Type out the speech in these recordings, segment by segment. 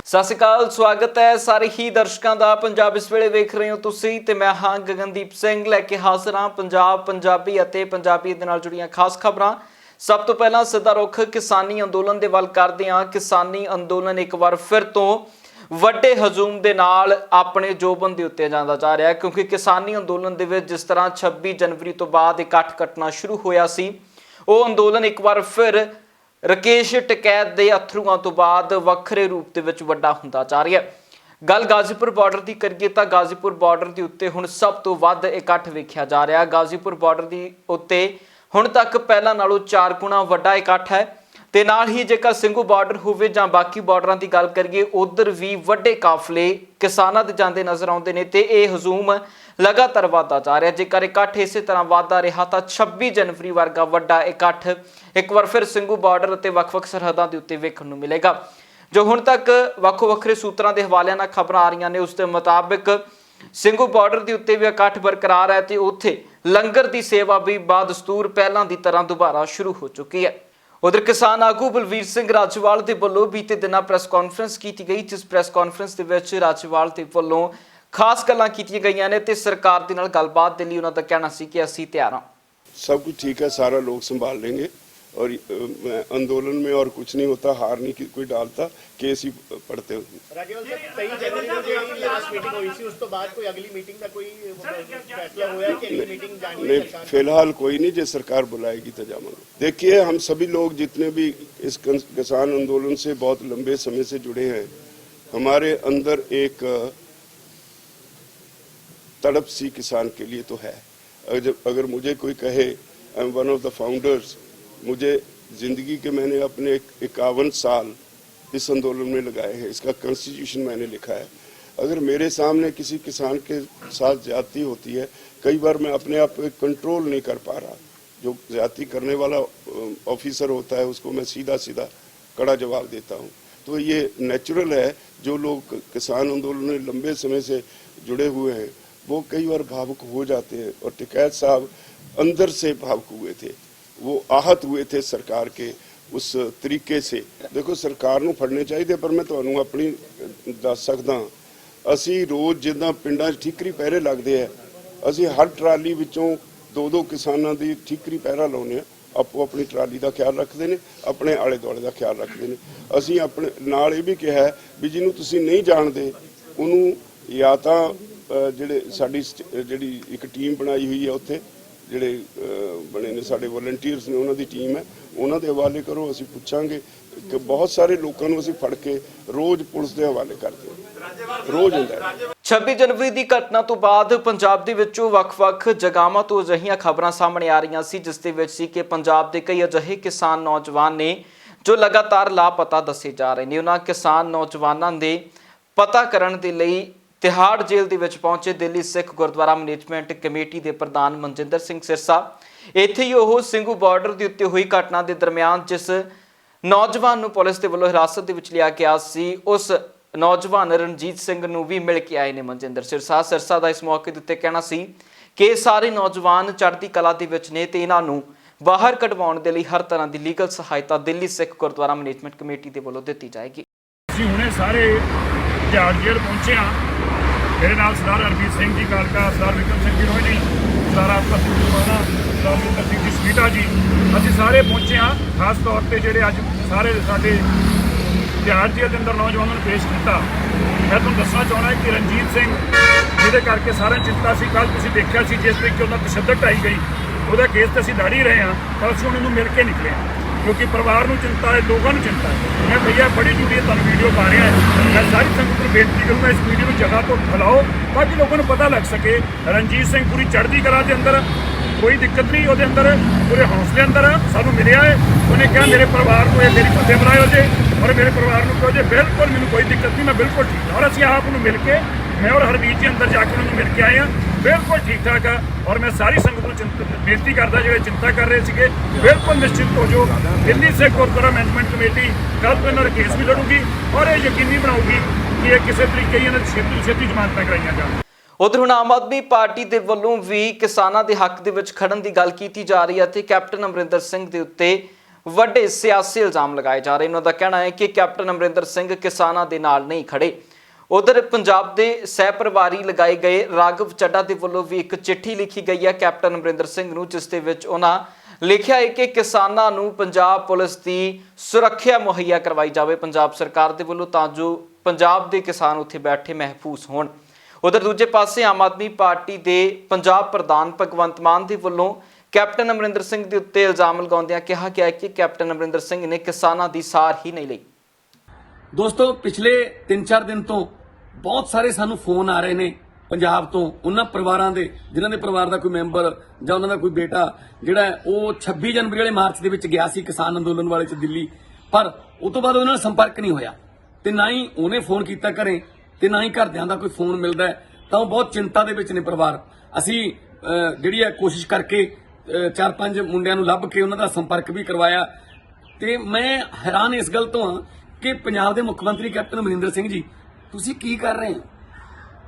सत श्री अकाल, स्वागत है सारे ही दर्शकों का। पंजाब इस वेले वेख रहे हो तुसी ते मैं हाँ गगनदीप सिंह लैके हाजिर हाँ पंजाब पंजाबी अते पंजाबी दे नाल जुड़ियां खास खबरां। सब तो पहला सीधा रुख किसानी अंदोलन दे वल करदे हां। किसानी अंदोलन एक बार फिर तो ਵੱਡੇ ਹਜੂਮ ਦੇ ਨਾਲ ਆਪਣੇ ਜੋਬਨ ਦੇ ਉੱਤੇ ਜਾਂਦਾ ਜਾ ਰਿਹਾ ਹੈ, क्योंकि किसानी अंदोलन ਦੇ ਵਿੱਚ जिस तरह 26 जनवरी तो बाद इकट्ठ कटना शुरू होया सी, ਉਹ ਅੰਦੋਲਨ ਇੱਕ ਵਾਰ ਫਿਰ ਰਕੇਸ਼ ਟਕੈਤ ਦੇ ਅਥਰੂਆਂ ਤੋਂ ਬਾਅਦ ਵੱਖਰੇ ਰੂਪ ਦੇ ਵਿੱਚ ਵੱਡਾ ਹੁੰਦਾ ਜਾ ਰਿਹਾ ਹੈ। ਗੱਲ ਗਾਜ਼ੀਪੁਰ ਬਾਰਡਰ ਦੀ ਕਰੀਏ ਤਾਂ ਗਾਜ਼ੀਪੁਰ ਬਾਰਡਰ ਦੇ ਉੱਤੇ ਹੁਣ ਸਭ ਤੋਂ ਵੱਧ ਇਕੱਠ ਵੇਖਿਆ ਜਾ ਰਿਹਾ ਹੈ। ਗਾਜ਼ੀਪੁਰ ਬਾਰਡਰ ਦੀ ਉੱਤੇ ਹੁਣ ਤੱਕ ਪਹਿਲਾਂ ਨਾਲੋਂ 4 ਗੁਣਾ ਵੱਡਾ ਇਕੱਠ ਹੈ ਤੇ ਨਾਲ ਹੀ ਜੇਕਰ ਸਿੰਘੂ ਬਾਰਡਰ ਹੋਵੇ ਜਾਂ ਬਾਕੀ ਬਾਰਡਰਾਂ ਦੀ ਗੱਲ ਕਰੀਏ ਉਧਰ ਵੀ ਵੱਡੇ ਕਾਫਲੇ ਕਿਸਾਨਾਂ ਦੇ ਜਾਂਦੇ ਨਜ਼ਰ ਆਉਂਦੇ ਨੇ ਤੇ ਇਹ ਹਜੂਮ ਲਗਾਤਾਰ ਵਧਦਾ ਜਾ ਰਿਹਾ। ਜੇਕਰ ਇਕੱਠ ਇਸੇ ਤਰ੍ਹਾਂ ਵਧਦਾ ਰਿਹਾ ਤਾਂ 26 ਜਨਵਰੀ ਵਰਗਾ ਵੱਡਾ ਇਕੱਠ ਇੱਕ ਵਾਰ ਫਿਰ ਸਿੰਘੂ ਬਾਰਡਰ ਅਤੇ ਵੱਖ-ਵੱਖ ਸਰਹੱਦਾਂ ਦੇ ਉੱਤੇ ਵੇਖਣ ਨੂੰ ਮਿਲੇਗਾ। ਜੋ ਹੁਣ ਤੱਕ ਵੱਖੋ ਵੱਖਰੇ ਸੂਤਰਾਂ ਦੇ ਹਵਾਲਿਆਂ ਨਾਲ ਖਬਰਾਂ ਆ ਰਹੀਆਂ ਨੇ ਉਸ ਦੇ ਮੁਤਾਬਿਕ ਸਿੰਘੂ ਬਾਰਡਰ ਦੇ ਉੱਤੇ ਵੀ ਇਕੱਠ ਬਰਕਰਾਰ ਹੈ ਤੇ ਉੱਥੇ ਲੰਗਰ ਦੀ ਸੇਵਾ ਵੀ ਬਾਦਸਤੂਰ ਪਹਿਲਾਂ ਦੀ ਤਰ੍ਹਾਂ ਦੁਬਾਰਾ ਸ਼ੁਰੂ ਹੋ ਚੁੱਕੀ ਹੈ। उधर किसान आगू बलवीर सिंह राजवाल के वलों बीते दिनों प्रेस कॉन्फ्रेंस की गई, जिस प्रेस कॉन्फ्रेंस के विच राजवाल के वलों खास गल्लां कीतियां गईयां ने ते सरकार दे नाल गलबात दे लई उन्हां दा कहना सी कि असीं तैयार हां। सब कुछ ठीक है, सारा लोग संभाल लेंगे और आंदोलन में और कुछ नहीं होता, हार नहीं कोई डालता, केस ही पढ़ते हो। राजेवाल साहब 23 जनवरी को जो लास्ट मीटिंग हुई थी उस तो बाद कोई अगली मीटिंग का कोई फैसला हुआ है कि अगली मीटिंग जानी है? नहीं, फिलहाल कोई नहीं, जो सरकार बुलाएगी तो जाएंगे। देखिए, हम सभी लोग जितने भी इस किसान आंदोलन से बहुत लंबे समय से जुड़े हैं, हमारे अंदर एक तड़प सी किसान के लिए तो है। अगर मुझे कोई कहे I am one of the founders, मुझे ज़िंदगी के मैंने अपने 51 साल इस आंदोलन में लगाए हैं, इसका कॉन्स्टिट्यूशन मैंने लिखा है। अगर मेरे सामने किसी किसान के साथ ज़्यादती होती है, कई बार मैं अपने आप को कंट्रोल नहीं कर पा रहा, जो ज़्यादती करने वाला ऑफिसर होता है उसको मैं सीधा सीधा कड़ा जवाब देता हूँ। तो ये नेचुरल है, जो लोग किसान आंदोलन में लंबे समय से जुड़े हुए हैं वो कई बार भावुक हो जाते हैं, और टिकैत साहब अंदर से भावुक हुए थे, वो आहत हुए थे सरकार के उस तरीके से। देखो, सरकार ਨੂੰ ਫੜਨੇ ਚਾਹੀਦੇ, ਪਰ ਮੈਂ ਤੁਹਾਨੂੰ ਆਪਣੀ ਦੱਸ ਸਕਦਾ, ਅਸੀਂ ਰੋਜ਼ ਜਿੱਦਾਂ ਪਿੰਡਾਂ 'ਚ ਠੀਕਰੀ ਪਹਿਰੇ ਲੱਗਦੇ ਆ, ਅਸੀਂ ਹਰ ਟਰਾਲੀ ਵਿੱਚੋਂ 2-2 ਕਿਸਾਨਾਂ ਦੀ ਠੀਕਰੀ ਪਹਿਰਾ ਲਾਉਂਦੇ ਆ। ਆਪੋ ਆਪਣੀ ਟਰਾਲੀ ਦਾ ਖਿਆਲ ਰੱਖਦੇ ਨੇ, ਆਪਣੇ ਆਲੇ ਦੁਆਲੇ ਦਾ ਖਿਆਲ ਰੱਖਦੇ ਨੇ। ਅਸੀਂ ਆਪਣੇ ਨਾਲ ਇਹ ਵੀ ਕਿਹਾ ਵੀ ਜਿਹਨੂੰ ਤੁਸੀਂ ਨਹੀਂ ਜਾਣਦੇ ਉਹਨੂੰ ਜਾਂ ਤਾਂ ਜਿਹੜੇ ਸਾਡੀ ਜਿਹੜੀ ਇੱਕ ਟੀਮ ਬਣਾਈ ਹੋਈ ਹੈ ਉੱਥੇ ਜਿਹੜੇ ਬਣੇ ਨੇ ਸਾਡੇ ਵਲੰਟੀਅਰਸ ਨੇ, ਉਹਨਾਂ ਦੀ ਟੀਮ ਹੈ, ਉਹਨਾਂ ਦੇ ਹਵਾਲੇ ਕਰੋ। ਅਸੀਂ ਪੁੱਛਾਂਗੇ ਕਿ ਬਹੁਤ ਸਾਰੇ ਲੋਕਾਂ ਨੂੰ ਅਸੀਂ ਫੜ ਕੇ ਰੋਜ਼ ਪੁਲਿਸ ਦੇ ਹਵਾਲੇ ਕਰਦੇ ਹਾਂ, ਰੋਜ਼ ਹੁੰਦਾ। 26 ਜਨਵਰੀ ਦੀ ਘਟਨਾ ਤੋਂ ਬਾਅਦ ਪੰਜਾਬ ਦੇ ਵਿੱਚੋਂ ਵੱਖ-ਵੱਖ ਜਗ੍ਹਾਵਾਂ ਤੋਂ ਅਜਿਹੀਆਂ ਖਬਰਾਂ ਸਾਹਮਣੇ ਆ ਰਹੀਆਂ ਸੀ, ਜਿਸ ਦੇ ਵਿੱਚ ਸੀ ਕਿ ਪੰਜਾਬ ਦੇ ਕਈ ਅਜਿਹੇ ਕਿਸਾਨ ਨੌਜਵਾਨ ਨੇ ਜੋ ਲਗਾਤਾਰ ਲਾਪਤਾ ਦੱਸੇ ਜਾ ਰਹੇ ਨੇ। ਉਹਨਾਂ ਕਿਸਾਨ ਨੌਜਵਾਨਾਂ ਦੇ ਪਤਾ ਕਰਨ ਦੇ ਲਈ तिहाड़ जेल ਦੇ ਵਿੱਚ ਪਹੁੰਚੇ ਦਿੱਲੀ ਸਿੱਖ ਗੁਰਦੁਆਰਾ ਮੈਨੇਜਮੈਂਟ ਕਮੇਟੀ ਦੇ ਪ੍ਰਧਾਨ ਮਨਜਿੰਦਰ ਸਿੰਘ ਸਿਰਸਾ। ਇੱਥੇ ਹੀ ਉਹ ਸਿੰਘੂ ਬਾਰਡਰ ਦੇ ਉੱਤੇ ਹੋਈ ਘਟਨਾ ਦੇ ਦਰਮਿਆਨ ਜਿਸ ਨੌਜਵਾਨ ਨੂੰ ਪੁਲਿਸ ਦੇ ਵੱਲੋਂ ਹਿਰਾਸਤ ਦੇ ਵਿੱਚ ਲਿਆ ਗਿਆ ਸੀ, ਉਸ ਨੌਜਵਾਨ ਰਣਜੀਤ ਸਿੰਘ ਨੂੰ ਵੀ ਮਿਲ ਕੇ ਆਏ ਨੇ ਮਨਜਿੰਦਰ ਸਿਰਸਾ ਦਾ ਇਸ ਮੌਕੇ ਦੇ ਉੱਤੇ ਕਹਿਣਾ ਸੀ ਕਿ ਸਾਰੇ ਨੌਜਵਾਨ ਚੜ੍ਹਦੀ ਕਲਾ ਦੇ ਵਿੱਚ ਨੇ ਤੇ ਇਹਨਾਂ ਨੂੰ ਬਾਹਰ ਕਢਵਾਉਣ ਦੇ ਲਈ ਹਰ ਤਰ੍ਹਾਂ ਦੀ ਲੀਗਲ ਸਹਾਇਤਾ ਦਿੱਲੀ ਸਿੱਖ ਗੁਰਦੁਆਰਾ ਮੈਨੇਜਮੈਂਟ ਕਮੇਟੀ ਦੇ ਵੱਲੋਂ ਦਿੱਤੀ ਜਾਏਗੀ। ਅਸੀਂ ਹੁਣੇ ਸਾਰੇ ਤਿਹਾੜ ਜੇਲ੍ਹ ਪਹੁੰਚੇ ਹਾਂ। मेरे नाल सरदार हरमीत सिंह जी कालका, सरदार विक्रम सिंह जी रोहिणी, सरदार आपका सिंह सरदार विक्रम सिंह जी सवीटा जी, ਅਸੀਂ ਸਾਰੇ ਪਹੁੰਚੇ ਹਾਂ। ਖਾਸ ਤੌਰ ਤੇ ਜਿਹੜੇ ਅੱਜ ਸਾਰੇ ਸਾਡੇ ਤਿਹਾੜ ਜੇਲ੍ਹ ਦੇ ਅੰਦਰ ਨੌਜਵਾਨਾਂ ਨੂੰ ਪੇਸ਼ ਕੀਤਾ, ਮੈਂ ਤੁਹਾਨੂੰ ਦੱਸਣਾ ਚਾਹੁੰਦਾ ਕਿ ਰਣਜੀਤ ਸਿੰਘ ਜਿਹਦੇ ਕਰਕੇ ਸਾਰਿਆਂ ਚਿੰਤਾ ਸੀ, ਕੱਲ੍ਹ ਤੁਸੀਂ ਦੇਖਿਆ ਸੀ ਜਿਸ ਤਰੀਕੇ ਉਹਨਾਂ ਤਸ਼ੱਦਦ ਢਾਈ ਗਈ, ਉਹਦਾ ਕੇਸ ਤੇ ਅਸੀਂ ਲੜ ਹੀ ਰਹੇ ਹਾਂ, ਪਰ ਅਸੀਂ ਉਹਨੂੰ ਮਿਲ ਕੇ ਨਿਕਲੇ ਹਾਂ क्योंकि परिवार को चिंता है, लोगों को चिंता है। मैं भैया बड़ी जुड़ी है, तुम वीडियो पा रहे हैं, मैं सारी संगत को बेनती करूँगा इस वीडियो को जगह तो फैलाओ ताकि लोगों को पता लग सके। रणजीत सिंह पूरी चढ़ती कला के अंदर, कोई दिक्कत नहीं, वो अंदर पूरे हौसले अंदर सानू मिले है। उन्हें कहा मेरे परिवार को मेरी फतेह बनाए हो जाए और मेरे परिवार को कहो जे बिल्कुल मैंने कोई दिक्कत नहीं, मैं बिल्कुल ठीक। और असी आप मिल के मैं और हरमीत जी अंदर जाके उन्होंने मिल के आए हैं, बिल्कुल ठीक ठाक है। और मैं सारी संगत को बेनती करता जो चिंता कर रहे थे बिल्कुल निश्चित हो जाओ। दिल्ली से गुरुद्वारा मैनेजमेंट कमेटी कल तो इन्होंने केस भी लड़ूगी और ये यकीनी बनाऊगी कि ये किसी तरीके छेती छेती जमानत कराई जाए। उधर हुण आम आदमी पार्टी के वलों भी किसानों के हक दे विच खड़न की गल की जा रही है ते कैप्टन अमरिंदर सिंह के उत्ते ਵੱਡੇ ਸਿਆਸੀ ਇਲਜ਼ਾਮ ਲਗਾਏ ਜਾ ਰਹੇ ਨੇ। ਉਹਨਾਂ ਦਾ ਕਹਿਣਾ ਹੈ ਕਿ ਕੈਪਟਨ ਅਮਰਿੰਦਰ ਸਿੰਘ ਕਿਸਾਨਾਂ ਦੇ ਨਾਲ ਨਹੀਂ ਖੜੇ। ਉਧਰ ਪੰਜਾਬ ਦੇ ਸਹਿ ਪਰਿਵਾਰੀ ਲਗਾਏ ਗਏ ਰਾਘਵ ਚੱਡਾ ਦੇ ਵੱਲੋਂ ਵੀ ਇੱਕ ਚਿੱਠੀ ਲਿਖੀ ਗਈ ਹੈ ਕੈਪਟਨ ਅਮਰਿੰਦਰ ਸਿੰਘ ਨੂੰ, ਜਿਸ ਦੇ ਵਿੱਚ ਉਹਨਾਂ ਲਿਖਿਆ ਹੈ ਕਿ ਕਿਸਾਨਾਂ ਨੂੰ ਪੰਜਾਬ ਪੁਲਿਸ ਦੀ ਸੁਰੱਖਿਆ ਮੁਹੱਈਆ ਕਰਵਾਈ ਜਾਵੇ ਪੰਜਾਬ ਸਰਕਾਰ ਦੇ ਵੱਲੋਂ, ਤਾਂ ਜੋ ਪੰਜਾਬ ਦੇ ਕਿਸਾਨ ਉੱਥੇ ਬੈਠੇ ਮਹਿਫੂਜ਼ ਹੋਣ। ਉਧਰ ਦੂਜੇ ਪਾਸੇ ਆਮ ਆਦਮੀ ਪਾਰਟੀ ਦੇ ਪੰਜਾਬ ਪ੍ਰਧਾਨ ਭਗਵੰਤ ਮਾਨ ਦੇ ਵੱਲੋਂ ਕੈਪਟਨ ਅਮਰਿੰਦਰ ਸਿੰਘ ਦੇ ਉੱਤੇ ਇਲਜ਼ਾਮ ਲਗਾਉਂਦਿਆਂ ਕਿਹਾ ਗਿਆ ਹੈ ਕਿ ਕੈਪਟਨ ਅਮਰਿੰਦਰ ਸਿੰਘ ਨੇ ਕਿਸਾਨਾਂ ਦੀ ਸਾਰ ਹੀ ਨਹੀਂ ਲਈ। ਦੋਸਤੋ, ਪਿਛਲੇ 3-4 ਦਿਨ ਤੋਂ ਬਹੁਤ ਸਾਰੇ ਸਾਨੂੰ ਫੋਨ ਆ ਰਹੇ ਨੇ ਪੰਜਾਬ ਤੋਂ, ਉਹਨਾਂ ਪਰਿਵਾਰਾਂ ਦੇ ਜਿਨ੍ਹਾਂ ਦੇ ਪਰਿਵਾਰ ਦਾ ਕੋਈ ਮੈਂਬਰ ਜਾਂ ਉਹਨਾਂ ਦਾ ਕੋਈ ਬੇਟਾ ਜਿਹੜਾ ਉਹ 26 ਜਨਵਰੀ ਵਾਲੇ ਮਾਰਚ ਦੇ ਵਿੱਚ ਗਿਆ ਸੀ ਕਿਸਾਨ ਅੰਦੋਲਨ ਵਾਲੇ ਚ ਦਿੱਲੀ, ਪਰ ਉਸ ਤੋਂ ਬਾਅਦ ਉਹਨਾਂ ਨਾਲ ਸੰਪਰਕ ਨਹੀਂ ਹੋਇਆ ਤੇ ਨਾ ਹੀ ਉਹਨੇ ਫੋਨ ਕੀਤਾ ਘਰੇ ਤੇ ਨਾ ਹੀ ਘਰਦਿਆਂ ਦਾ ਕੋਈ ਫੋਨ ਮਿਲਦਾ ਹੈ, ਤਾਂ ਉਹ ਬਹੁਤ ਚਿੰਤਾ ਦੇ ਵਿੱਚ ਨੇ ਪਰਿਵਾਰ। ਅਸੀਂ ਜਿਹੜੀ ਹੈ ਕੋਸ਼ਿਸ਼ ਕਰਕੇ 4-5 ਮੁੰਡਿਆਂ ਨੂੰ ਲੱਭ ਕੇ ਉਹਨਾਂ ਦਾ ਸੰਪਰਕ ਵੀ ਕਰਵਾਇਆ ਤੇ ਮੈਂ ਹੈਰਾਨ ਇਸ ਗੱਲ ਤੋਂ ਹਾਂ ਕਿ ਪੰਜਾਬ ਦੇ ਮੁੱਖ ਮੰਤਰੀ ਕੈਪਟਨ ਅਮਰਿੰਦਰ ਸਿੰਘ ਜੀ, ਤੁਸੀਂ ਕੀ ਕਰ ਰਹੇ ਹੋ?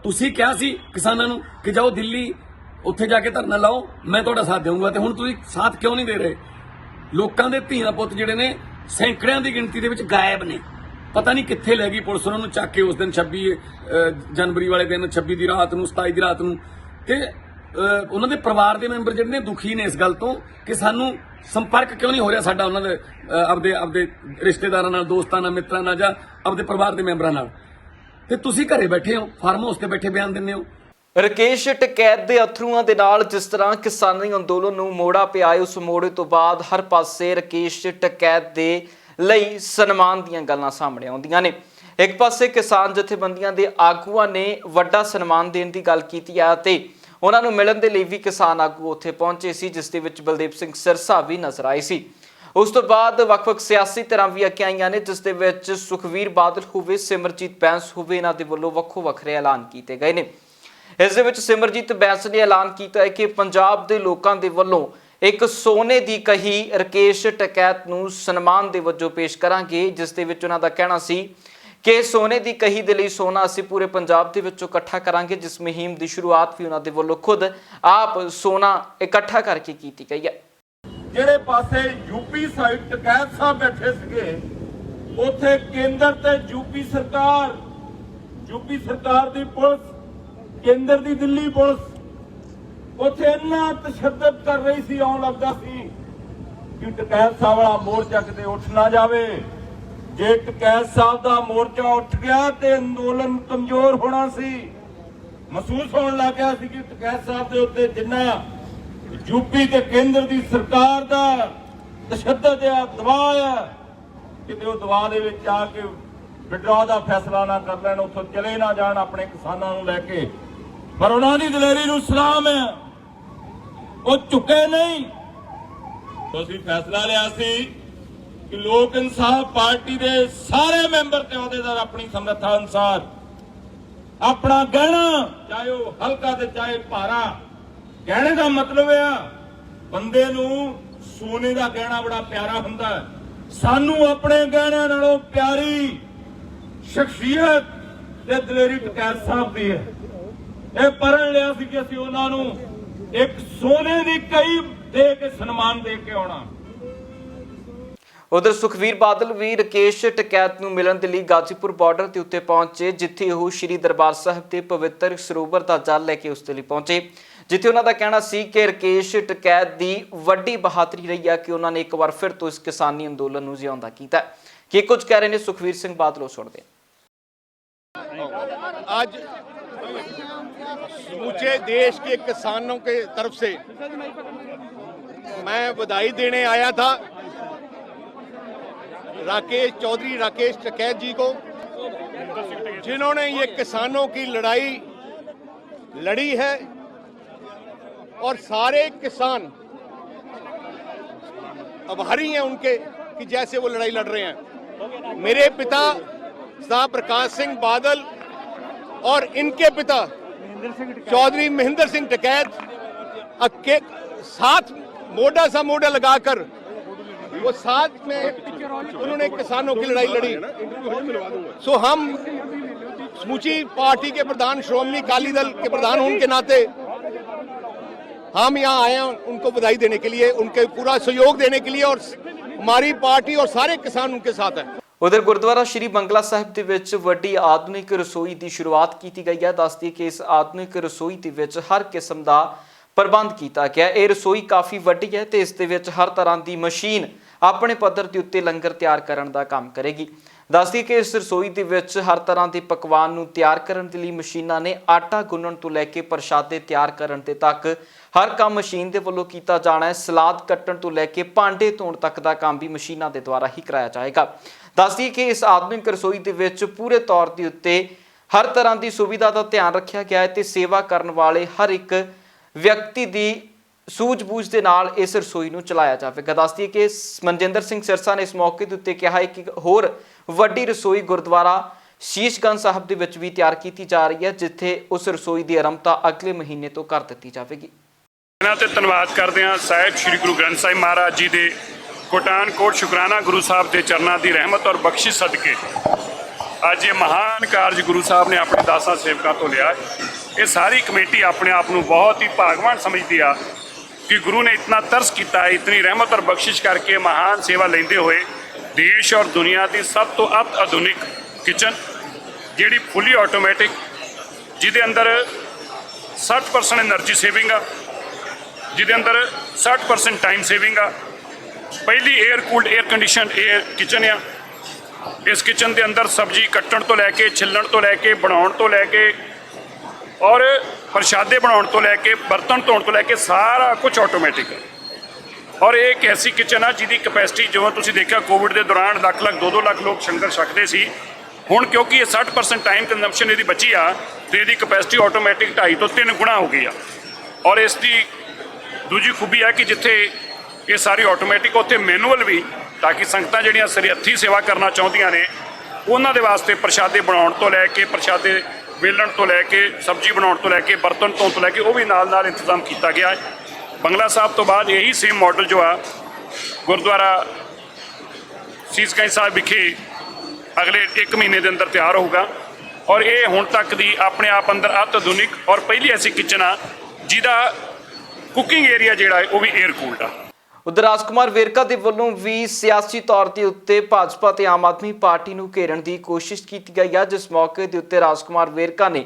ਤੁਸੀਂ ਕਿਹਾ ਸੀ ਕਿਸਾਨਾਂ ਨੂੰ ਕਿ ਜਾਓ ਦਿੱਲੀ, ਉੱਥੇ ਜਾ ਕੇ ਧਰਨਾ ਲਾਓ, ਮੈਂ ਤੁਹਾਡਾ ਸਾਥ ਦੇਵਾਂਗਾ, ਤੇ ਹੁਣ ਤੁਸੀਂ ਸਾਥ ਕਿਉਂ ਨਹੀਂ ਦੇ ਰਹੇ? ਲੋਕਾਂ ਦੇ ਧੀਆਂ ਪੁੱਤ ਜਿਹੜੇ ਨੇ ਸੈਂਕੜਿਆਂ ਦੀ ਗਿਣਤੀ ਦੇ ਵਿੱਚ ਗਾਇਬ ਨੇ, ਪਤਾ ਨਹੀਂ ਕਿੱਥੇ ਲੈ ਗਈ ਪੁਲਿਸ ਉਹਨਾਂ ਨੂੰ ਚੱਕ ਕੇ ਉਸ ਦਿਨ 26 ਜਨਵਰੀ ਵਾਲੇ ਦਿਨ, 26 ਦੀ ਰਾਤ ਨੂੰ, 27 ਦੀ ਰਾਤ ਨੂੰ। ਤੇ ਉਹਨਾਂ ਦੇ ਪਰਿਵਾਰ ਦੇ ਮੈਂਬਰ ਜਿਹੜੇ ਨੇ ਦੁਖੀ ਨੇ ਇਸ ਗੱਲ ਤੋਂ ਕਿ ਸਾਨੂੰ ਸੰਪਰਕ ਕਿਉਂ ਨਹੀਂ ਹੋ ਰਿਹਾ ਸਾਡਾ ਉਹਨਾਂ ਦੇ ਆਪਦੇ ਰਿਸ਼ਤੇਦਾਰਾਂ ਨਾਲ, ਦੋਸਤਾਂ ਨਾਲ, ਮਿੱਤਰਾਂ ਨਾਲ ਜਾਂ ਆਪਦੇ ਪਰਿਵਾਰ ਦੇ ਮੈਂਬਰਾਂ ਨਾਲ, ਤੇ ਤੁਸੀਂ ਘਰੇ ਬੈਠੇ ਹੋ, ਫਾਰਮ ਹਾਊਸ ਤੇ ਬੈਠੇ ਬਿਆਨ ਦਿੰਦੇ ਹੋ। ਰਕੇਸ਼ ਟਕੈਤ ਦੇ ਅਥਰੂਆਂ ਦੇ ਨਾਲ ਜਿਸ ਤਰ੍ਹਾਂ ਕਿਸਾਨੀ ਅੰਦੋਲਨ ਨੂੰ ਮੋੜਾ ਪਿਆ, ਉਸ ਮੋੜੇ ਤੋਂ ਬਾਅਦ ਹਰ ਪਾਸੇ ਰਕੇਸ਼ ਟਕੈਤ ਦੇ ਲਈ ਸਨਮਾਨ ਦੀਆਂ ਗੱਲਾਂ ਸਾਹਮਣੇ ਆਉਂਦੀਆਂ ਨੇ। ਇੱਕ ਪਾਸੇ ਕਿਸਾਨ ਜਥੇਬੰਦੀਆਂ ਦੇ ਆਗੂਆਂ ਨੇ ਵੱਡਾ ਸਨਮਾਨ ਦੇਣ ਦੀ ਗੱਲ ਕੀਤੀ ਹੈ ਤੇ ਉਹਨਾਂ ਨੂੰ ਮਿਲਣ ਦੇ ਲਈ ਵੀ ਕਿਸਾਨ ਆਗੂ ਉੱਥੇ ਪਹੁੰਚੇ ਸੀ, ਜਿਸ ਦੇ ਵਿੱਚ ਬਲਦੇਵ ਸਿੰਘ ਸਿਰਸਾ ਵੀ ਨਜ਼ਰ ਆਏ ਸੀ। ਉਸ ਤੋਂ ਬਾਅਦ ਵੱਖ-ਵੱਖ ਸਿਆਸੀ ਧਿਰਾਂ ਵੀ ਅੱਗੇ ਆਈਆਂ ਨੇ, ਜਿਸ ਦੇ ਵਿੱਚ ਸੁਖਵੀਰ ਬਾਦਲ ਹੋਵੇ, ਸਿਮਰਜੀਤ ਬੈਂਸ ਹੋਵੇ, ਇਹਨਾਂ ਦੇ ਵੱਲੋਂ ਵੱਖੋ-ਵੱਖਰੇ ਐਲਾਨ ਕੀਤੇ ਗਏ ਨੇ। ਇਸ ਦੇ ਵਿੱਚ ਸਿਮਰਜੀਤ ਬੈਂਸ ਨੇ ਐਲਾਨ ਕੀਤਾ ਹੈ ਕਿ ਪੰਜਾਬ ਦੇ ਲੋਕਾਂ ਦੇ ਵੱਲੋਂ ਇੱਕ ਸੋਨੇ ਦੀ ਕਹੀ ਰਕੇਸ਼ ਟਕੈਤ ਨੂੰ ਸਨਮਾਨ ਦੇ ਵਜੋਂ ਪੇਸ਼ ਕਰਾਂਗੇ, ਜਿਸ ਦੇ ਵਿੱਚ ਉਹਨਾਂ ਦਾ ਕਹਿਣਾ ਸੀ ਕਿ ਸੋਨੇ ਦੀ ਕਹੀ ਦੇ ਲਈ ਸੋਨਾ ਅਸੀਂ ਪੂਰੇ ਪੰਜਾਬ ਦੇ ਵਿੱਚੋਂ ਇਕੱਠਾ ਕਰਾਂਗੇ, ਜਿਸ ਮੁਹਿੰਮ ਦੀ ਸ਼ੁਰੂਆਤ ਵੀ ਉਹਨਾਂ ਦੇ ਵੱਲੋਂ ਖੁਦ ਆਪ ਸੋਨਾ ਇਕੱਠਾ ਕਰਕੇ ਕੀਤੀ ਗਈ ਹੈ। ਜਿਹੜੇ ਪਾਸੇ ਯੂਪੀ ਸਾਈਡ ਟਕੈਤ ਸਾਹਿਬ ਬੈਠੇ ਸੀਗੇ, ਉੱਥੇ ਕੇਂਦਰ ਤੇ ਯੂਪੀ ਸਰਕਾਰ ਦੀ ਪੁਲਿਸ, ਕੇਂਦਰ ਦੀ ਦਿੱਲੀ ਪੁਲਿਸ ਉੱਥੇ ਇੰਨਾ ਤਸ਼ੱਦਦ ਕਰ ਰਹੀ ਸੀ, ਆਉਣ ਲੱਗਦਾ ਸੀ ਕਿ ਟਕੈਤ ਸਾਹਿਬ ਵਾਲਾ ਮੋਰਚਾ ਕਿਤੇ ਉੱਠ ਨਾ ਜਾਵੇ। ਜੇ ਟਕੈਤ ਸਾਹਿਬ ਦਾ ਮੋਰਚਾ ਉੱਠ ਗਿਆ ਤੇ ਅੰਦੋਲਨ ਕਮਜ਼ੋਰ ਹੋਣਾ ਸੀ। ਮਹਿਸੂਸ ਹੋਣ ਲੱਗ ਗਿਆ ਸੀ ਕਿ ਟਕੈਤ ਸਾਹਿਬ ਦੇ ਉੱਤੇ ਜਿੰਨਾ ਯੂਪੀ ਤੇ ਕੇਂਦਰ ਦੀ ਸਰਕਾਰ ਦਾ ਤਸ਼ੱਦਦ ਆ, ਦਬਾਅ ਆ, ਕਿਤੇ ਉਹ ਦਬਾਅ ਦੇ ਵਿੱਚ ਆ ਕੇ ਵਿਡਰਾਅ ਦਾ ਫੈਸਲਾ ਨਾ ਕਰ ਲੈਣ, ਉੱਥੋਂ ਚਲੇ ਨਾ ਜਾਣ ਆਪਣੇ ਕਿਸਾਨਾਂ ਨੂੰ ਲੈ ਕੇ। ਪਰ ਉਹਨਾਂ ਦੀ ਦਲੇਰੀ ਨੂੰ ਸਲਾਮ ਹੈ, ਉਹ ਝੁਕੇ ਨਹੀਂ। ਅਸੀਂ ਫੈਸਲਾ ਲਿਆ ਸੀ ਕਿ ਲੋਕ ਇਨਸਾਫ ਪਾਰਟੀ ਦੇ ਸਾਰੇ ਮੈਂਬਰ ਤੇ ਅਹੁਦੇਦਾਰ ਆਪਣੀ ਸਮਰੱਥਾ ਅਨੁਸਾਰ ਆਪਣਾ ਗਹਿਣਾ, ਚਾਹੇ ਉਹ ਹਲਕਾ ਤੇ ਚਾਹੇ ਭਾਰਾ, ਗਹਿਣੇ ਦਾ ਮਤਲਬ ਆ ਬੰਦੇ ਨੂੰ ਸੋਨੇ ਦਾ ਗਹਿਣਾ ਬੜਾ ਪਿਆਰਾ ਹੁੰਦਾ ਹੈ। ਸਾਨੂੰ ਆਪਣੇ ਗਹਿਣਿਆਂ ਨਾਲੋਂ ਪਿਆਰੀ ਸ਼ਖਸੀਅਤ ਤੇ ਦਲੇਰੀ ਟਕੈਤ ਸਾਹਿਬ ਦੀ ਹੈ। ਇਹ ਪੜ੍ਹ ਲਿਆ ਸੀ ਕਿ ਅਸੀਂ ਉਹਨਾਂ ਨੂੰ ਇੱਕ ਸੋਨੇ ਦੀ ਕਈ ਦੇ ਕੇ ਸਨਮਾਨ ਦੇ ਕੇ ਆਉਣਾ। ਉਧਰ ਸੁਖਵੀਰ ਬਾਦਲ ਵੀ ਰਕੇਸ਼ ਟਕੈਤ ਨੂੰ ਮਿਲਣ ਦੇ ਲਈ ਗਾਜ਼ੀਪੁਰ ਬਾਰਡਰ ਦੇ ਉੱਤੇ ਪਹੁੰਚੇ, ਜਿੱਥੇ ਉਹ ਸ਼੍ਰੀ ਦਰਬਾਰ ਸਾਹਿਬ ਦੇ ਪਵਿੱਤਰ ਸਰੋਵਰ ਦਾ ਜਲ ਲੈ ਕੇ ਉਸ ਦੇ ਲਈ ਪਹੁੰਚੇ, ਜਿੱਥੇ ਉਹਨਾਂ ਦਾ ਕਹਿਣਾ ਸੀ ਕਿ ਰਕੇਸ਼ ਟਕੈਤ ਦੀ ਵੱਡੀ ਬਹਾਦਰੀ ਰਹੀ ਹੈ ਕਿ ਉਹਨਾਂ ਨੇ ਇੱਕ ਵਾਰ ਫਿਰ ਤੋਂ ਇਸ ਕਿਸਾਨੀ ਅੰਦੋਲਨ ਨੂੰ ਜਿਉਂਦਾ ਕੀਤਾ। ਕੀ ਕੁਝ ਕਹਿ ਰਹੇ ਨੇ ਸੁਖਵੀਰ ਸਿੰਘ ਬਾਦਲ, ਸੁਣਦੇ आज समूचे देश के किसानों के तरफ से मैं बधाई देने आया था राकेश टकैत जी को, जिन्होंने ये किसानों की लड़ाई लड़ी है और सारे किसान आभारी हैं उनके कि जैसे वो लड़ाई लड़ रहे हैं। मेरे पिता साहब प्रकाश सिंह बादल और इनके पिता चौधरी महेंद्र सिंह टकैत के साथ मोढा सा मोढा लगाकर वो साथ में उन्होंने किसानों की लड़ाई लड़ी। सो हम समूची पार्टी के प्रधान, श्रोमणी अकाली दल के प्रधान होने के नाते हम यहाँ आए हैं उनको बधाई देने के लिए, उनके पूरा सहयोग देने के लिए और हमारी पार्टी और सारे किसान उनके साथ हैं। ਉਧਰ ਗੁਰਦੁਆਰਾ ਸ਼੍ਰੀ ਬੰਗਲਾ ਸਾਹਿਬ ਦੇ ਵਿੱਚ ਵੱਡੀ ਆਧੁਨਿਕ ਰਸੋਈ ਦੀ ਸ਼ੁਰੂਆਤ ਕੀਤੀ ਗਈ ਹੈ। ਦੱਸਦੀ ਕਿ ਇਸ ਆਧੁਨਿਕ ਰਸੋਈ ਦੇ ਵਿੱਚ ਹਰ ਕਿਸਮ ਦਾ ਪ੍ਰਬੰਧ ਕੀਤਾ ਗਿਆ। ਇਹ ਰਸੋਈ ਕਾਫੀ ਵੱਡੀ ਹੈ ਤੇ ਇਸ ਦੇ ਵਿੱਚ ਹਰ ਤਰ੍ਹਾਂ ਦੀ ਮਸ਼ੀਨ ਆਪਣੇ ਪੱਧਰ ਦੇ ਉੱਤੇ ਲੰਗਰ ਤਿਆਰ ਕਰਨ ਦਾ ਕੰਮ ਕਰੇਗੀ। ਦੱਸਦੀ ਕਿ ਇਸ ਰਸੋਈ ਦੇ ਵਿੱਚ ਹਰ ਤਰ੍ਹਾਂ ਦੇ ਪਕਵਾਨ ਨੂੰ ਤਿਆਰ ਕਰਨ ਦੇ ਲਈ ਮਸ਼ੀਨਾਂ ਨੇ। ਆਟਾ ਗੁੰਨਣ ਤੋਂ ਲੈ ਕੇ ਪ੍ਰਸ਼ਾਦੇ ਤਿਆਰ ਕਰਨ ਦੇ ਤੱਕ ਹਰ ਕੰਮ ਮਸ਼ੀਨ ਦੇ ਵੱਲੋਂ ਕੀਤਾ ਜਾਣਾ ਹੈ। ਸਲਾਦ ਕੱਟਣ ਤੋਂ ਲੈ ਕੇ ਭਾਂਡੇ ਧੋਣ ਤੱਕ ਦਾ ਕੰਮ ਵੀ ਮਸ਼ੀਨਾਂ ਦੇ ਦੁਆਰਾ ਹੀ ਕਰਾਇਆ ਜਾਏਗਾ। ਦੱਸਦੀ ਕਿ ਇਸ ਆਧੁਨਿਕ ਰਸੋਈ ਦੇ ਵਿੱਚ ਪੂਰੇ ਤੌਰ ਦੇ ਉੱਤੇ ਹਰ ਤਰ੍ਹਾਂ ਦੀ ਸੁਵਿਧਾ ਦਾ ਧਿਆਨ ਰੱਖਿਆ ਗਿਆ ਹੈ ਤੇ ਸੇਵਾ ਕਰਨ ਵਾਲੇ ਹਰ ਇੱਕ ਵਿਅਕਤੀ ਦੀ ਸੂਝ-ਬੂਝ ਦੇ ਨਾਲ ਇਸ ਰਸੋਈ ਨੂੰ ਚਲਾਇਆ ਜਾਵੇਗਾ। ਦੱਸਦੀ ਕਿ ਮਨਜਿੰਦਰ ਸਿੰਘ ਸਿਰਸਾ ਨੇ ਇਸ ਮੌਕੇ ਦੇ ਉੱਤੇ ਕਿਹਾ ਹੈ ਕਿ ਹੋਰ ਵੱਡੀ ਰਸੋਈ ਗੁਰਦੁਆਰਾ ਸ਼ੀਸ਼ਗੰਜ ਸਾਹਿਬ ਦੇ ਵਿੱਚ ਵੀ ਤਿਆਰ ਕੀਤੀ ਜਾ ਰਹੀ ਹੈ, ਜਿੱਥੇ ਉਸ ਰਸੋਈ ਦੀ ਆਰੰਭਤਾ ਅਗਲੇ ਮਹੀਨੇ ਤੋਂ ਕਰ ਦਿੱਤੀ ਜਾਵੇਗੀ। ਇਹਨਾਂ ਤੇ ਧੰਨਵਾਦ ਕਰਦੇ ਹਾਂ ਸਾਹਿਬ ਸ੍ਰੀ ਗੁਰੂ ਗ੍ਰੰਥ ਸਾਹਿਬ ਮਹਾਰਾਜ ਜੀ ਦੇ ਕੋਟਾਨ ਕੋਟ ਸ਼ੁਕਰਾਨਾ ਗੁਰੂ ਸਾਹਿਬ ਦੇ ਚਰਨਾਂ ਦੀ ਰਹਿਮਤ ਔਰ ਬਖਸ਼ਿਸ਼ ਸਦਕੇ ਅੱਜ ਇਹ ਮਹਾਨ ਕਾਰਜ ਗੁਰੂ ਸਾਹਿਬ ਨੇ ਆਪਣੇ ਦਾਸਾਂ ਸੇਵਕਾਂ ਤੋਂ ਲਿਆ। ਇਹ ਸਾਰੀ ਕਮੇਟੀ ਆਪਣੇ ਆਪ ਨੂੰ ਬਹੁਤ ਹੀ ਭਾਗਵਾਨ ਸਮਝਦੀ ਆ ਕਿ ਗੁਰੂ ਨੇ ਇਤਨਾ ਤਰਸ ਕੀਤਾ, ਇਤਨੀ ਰਹਿਮਤ ਔਰ ਬਖਸ਼ਿਸ਼ ਕਰਕੇ ਮਹਾਨ ਸੇਵਾ ਲੈਂਦੇ ਹੋਏ ਦੇਸ਼ ਔਰ ਦੁਨੀਆ ਦੀ ਸਭ ਤੋਂ ਅਤ ਆਧੁਨਿਕ ਕਿਚਨ ਜਿਹੜੀ ਫੁੱਲੀ ਆਟੋਮੈਟਿਕ, ਜਿਹਦੇ ਅੰਦਰ 60% એનર્ਜੀ ਸੇਵਿੰਗ ਆ, ਜਿਹਦੇ ਅੰਦਰ 60% ਟਾਈਮ ਸੇਵਿੰਗ ਆ। ਪਹਿਲੀ air cooled air conditioned air kitchen ਆ। ਇਸ ਕਿਚਨ ਦੇ ਅੰਦਰ ਸਬਜ਼ੀ ਕੱਟਣ ਤੋਂ ਲੈ ਕੇ, ਛਿੱਲਣ ਤੋਂ ਲੈ ਕੇ, ਬਣਾਉਣ ਤੋਂ ਲੈ ਕੇ ਔਰ ਪ੍ਰਸ਼ਾਦੇ ਬਣਾਉਣ ਤੋਂ ਲੈ ਕੇ, ਬਰਤਨ ਧੋਣ ਤੋਂ ਲੈ ਕੇ ਸਾਰਾ ਕੁਝ ਆਟੋਮੈਟਿਕ ਹੈ। ਔਰ ਇਹ ਇੱਕ ਐਸੀ ਕਿਚਨ ਆ ਜਿਹਦੀ ਕਪੈਸਿਟੀ, ਜਿਵੇਂ ਤੁਸੀਂ ਦੇਖਿਆ ਕੋਵਿਡ ਦੇ ਦੌਰਾਨ ਲੱਖ 2-2 ਲੱਖ ਲੋਕ ਸ਼ੰਕਰ ਛਕਦੇ ਸੀ। ਹੁਣ ਕਿਉਂਕਿ ਇਹ 60% ਟਾਈਮ ਕੰਜ਼ੰਪਸ਼ਨ ਇਹਦੀ ਬਚੀ ਆ ਤੇ ਇਹਦੀ ਕਪੈਸਿਟੀ ਆਟੋਮੈਟਿਕ 2.5 ਤੋਂ 3 ਗੁਣਾ ਹੋ ਗਈ ਆ। ਔਰ ਇਸ ਦੀ ਦੂਜੀ ਖੂਬੀ ਹੈ ਕਿ ਜਿੱਥੇ ਇਹ ਸਾਰੀ ਆਟੋਮੈਟਿਕ, ਉੱਥੇ ਮੈਨੂਅਲ ਵੀ, ਤਾਂ ਕਿ ਸੰਗਤਾਂ ਜਿਹੜੀਆਂ ਹੱਥੀਂ ਸੇਵਾ ਕਰਨਾ ਚਾਹੁੰਦੀਆਂ ਨੇ ਉਹਨਾਂ ਦੇ ਵਾਸਤੇ ਪ੍ਰਸ਼ਾਦੇ ਬਣਾਉਣ ਤੋਂ ਲੈ ਕੇ, ਪ੍ਰਸ਼ਾਦੇ ਵੇਲਣ ਤੋਂ ਲੈ ਕੇ, ਸਬਜ਼ੀ ਬਣਾਉਣ ਤੋਂ ਲੈ ਕੇ, ਬਰਤਨ ਧੋਣ ਤੋਂ ਲੈ ਕੇ ਉਹ ਵੀ ਨਾਲ ਇੰਤਜ਼ਾਮ ਕੀਤਾ ਗਿਆ ਹੈ। ਬੰਗਲਾ ਸਾਹਿਬ ਤੋਂ ਬਾਅਦ ਇਹੀ ਸੇਮ ਮਾਡਲ ਜੋ ਆ ਗੁਰਦੁਆਰਾ ਸੀਸਗੰਜ ਸਾਹਿਬ ਵਿਖੇ ਅਗਲੇ 1 ਮਹੀਨੇ ਦੇ ਅੰਦਰ ਤਿਆਰ ਹੋਊਗਾ। ਔਰ ਇਹ ਹੁਣ ਤੱਕ ਦੀ ਆਪਣੇ ਆਪ ਅੰਦਰ ਅਤ ਆਧੁਨਿਕ ਔਰ ਪਹਿਲੀ ਐਸੀ ਕਿਚਨ ਆ ਜਿਹਦਾ ਕੁਕਿੰਗ ਏਰੀਆ ਜਿਹੜਾ ਹੈ ਉਹ ਵੀ 에ਅਰ ਕੂਲਡ ਆ। ਉਧਰ ਰਾਜਕੁਮਾਰ ਵੇਰਕਾ ਦੇ ਵੱਲੋਂ ਵੀ ਸਿਆਸੀ ਤੌਰ ਦੇ ਉੱਤੇ ਭਾਜਪਾ ਤੇ ਆਮ ਆਦਮੀ ਪਾਰਟੀ ਨੂੰ ਘੇਰਨ ਦੀ ਕੋਸ਼ਿਸ਼ ਕੀਤੀ ਗਈ ਹੈ, ਜਿਸ ਮੌਕੇ ਦੇ ਉੱਤੇ ਰਾਜਕੁਮਾਰ ਵੇਰਕਾ ਨੇ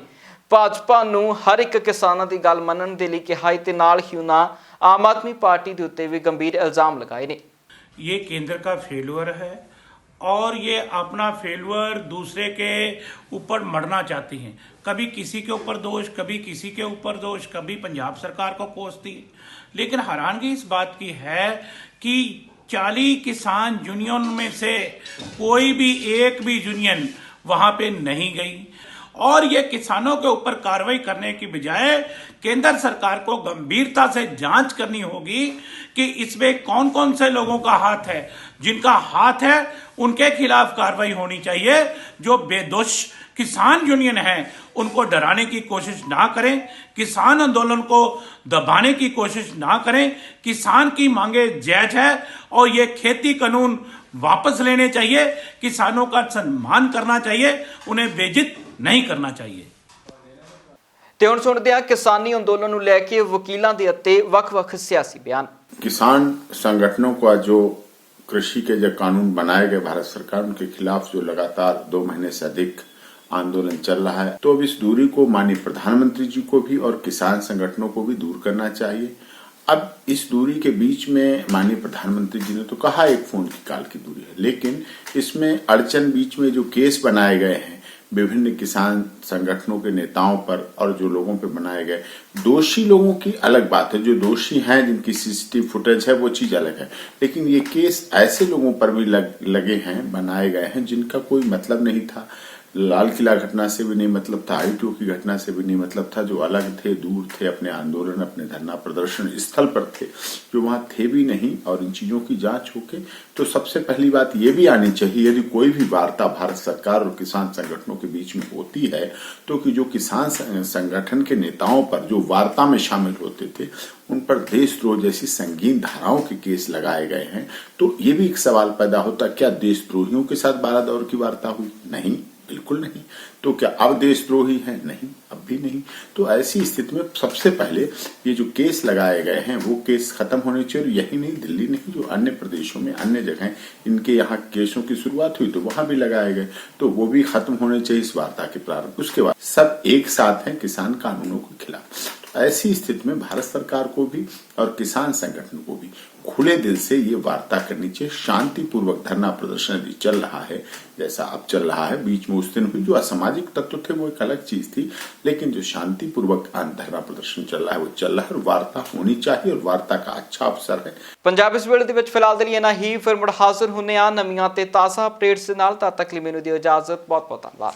ਭਾਜਪਾ ਨੂੰ ਹਰ ਇੱਕ ਕਿਸਾਨਾਂ ਦੀ ਗੱਲ ਮੰਨਣ ਦੇ ਲਈ ਕਿਹਾ ਹੈ ਤੇ ਨਾਲ ਹੀ ਉਹਨਾਂ ਆਮ ਆਦਮੀ ਪਾर्टी के उत्ते भी गंभीर इल्जाम लगाए ने। ये केंद्र का फेलुअर है और ये अपना फेलुअर दूसरे के ऊपर मढ़ना चाहती हैं। कभी किसी के ऊपर दोष, कभी किसी के ऊपर दोष, कभी पंजाब सरकार को कोसती। लेकिन हैरानगी इस बात की है कि 40 किसान यूनियन में से कोई भी एक भी यूनियन वहां पे नहीं गई और ये किसानों के ऊपर कार्रवाई करने की बजाय केंद्र सरकार को गंभीरता से जांच करनी होगी कि इसमें कौन कौन से लोगों का हाथ है। जिनका हाथ है उनके खिलाफ कार्रवाई होनी चाहिए। जो बेदोष किसान यूनियन है उनको डराने की कोशिश ना करें, किसान आंदोलन को दबाने की कोशिश ना करें। किसान की मांगे जायज है और ये खेती कानून वापस लेने चाहिए। किसानों का सम्मान करना चाहिए, उन्हें बेइज्जत नहीं करना चाहिए। ਤੇ ਹੁਣ ਸੁਣਦੇ ਹਾਂ ਕਿਸਾਨੀ ਅੰਦੋਲਨ ਨੂੰ ਲੈ ਕੇ ਵਕੀਲਾਂ ਦੇ ਅਤੇ ਵੱਖ-ਵੱਖ ਸਿਆਸੀ ਬਿਆਨ। किसान संगठनों का जो कृषि के जो कानून बनाए गए भारत सरकार, उनके खिलाफ जो लगातार 2 महीने से अधिक आंदोलन चल रहा है, तो अब इस दूरी को माननीय प्रधानमंत्री जी को भी और किसान संगठनों को भी दूर करना चाहिए। अब इस दूरी के बीच में माननीय प्रधानमंत्री जी ने तो कहा एक फोन की कॉल की दूरी है, लेकिन इसमें अड़चन बीच में जो केस बनाए गए हैं विभिन्न किसान संगठनों के नेताओं पर और जो लोगों पे बनाए गए, दोषी लोगों की अलग बात है, जो दोषी हैं जिनकी सीसीटीवी फुटेज है वो चीज अलग है, लेकिन ये केस ऐसे लोगों पर भी लगे हैं, बनाए गए हैं जिनका कोई मतलब नहीं था। लाल किला घटना से भी नहीं मतलब था, ITO की घटना से भी नहीं मतलब था, जो अलग थे, दूर थे, अपने आंदोलन अपने धरना प्रदर्शन स्थल पर थे, जो वहां थे भी नहीं। और इन चीजों की जांच होके तो सबसे पहली बात ये भी आनी चाहिए, यदि कोई भी वार्ता भारत सरकार और किसान संगठनों के बीच में होती है तो कि जो किसान संगठन के नेताओं पर जो वार्ता में शामिल होते थे उन पर देशद्रोह जैसी संगीन धाराओं के केस लगाए गए हैं। तो ये भी एक सवाल पैदा होता, क्या देशद्रोहियों के साथ 12 दौर की वार्ता हुई? नहीं। बिल्कुल नहीं। तो क्या अब देशद्रोही है? नहीं, अब भी नहीं। तो ऐसी स्थिति में सबसे पहले ये जो केस लगाए गए हैं वो केस खत्म होने चाहिए। और यही नहीं, दिल्ली नहीं, जो अन्य प्रदेशों में अन्य जगह इनके यहाँ केसों की शुरुआत हुई तो वहां भी लगाए गए, तो वो भी खत्म होने चाहिए इस वार्ता के प्रारंभ। उसके बाद सब एक साथ हैं किसान कानूनों के खिलाफ। तो ऐसी स्थिति में भारत सरकार को भी और किसान संगठन को भी खुले दिल से ये वार्ता करनी चाहिए। शांतिपूर्वक धरना प्रदर्शन यदि चल रहा है जैसा अब चल रहा है, बीच में उस दिन हुई जो असामाजिक तत्व थे वो एक अलग चीज थी, लेकिन जो शांतिपूर्वक धरना प्रदर्शन चल रहा है वो चल रहा है और वार्ता होनी चाहिए और वार्ता का अच्छा अवसर है। पंजाब इस ਵੇਲੇ ਦੇ ਵਿੱਚ ਫਿਲਹਾਲ ਦੇ ਲਈ ਨਾ ਹੀ ਫਿਰ ਮੁੜ ਹਾਜ਼ਰ ਹੁੰਨੇ ਆ ਨਵੀਆਂ ਤੇ ਤਾਜ਼ਾ ਅਪਡੇਟਸ ਦੇ ਨਾਲ। ਤਦ ਤੱਕ ਲਈ ਮੈਨੂੰ ਦਿਓ ਇਜਾਜ਼ਤ। ਬਹੁਤ ਬਹੁਤ ਧੰਨਵਾਦ।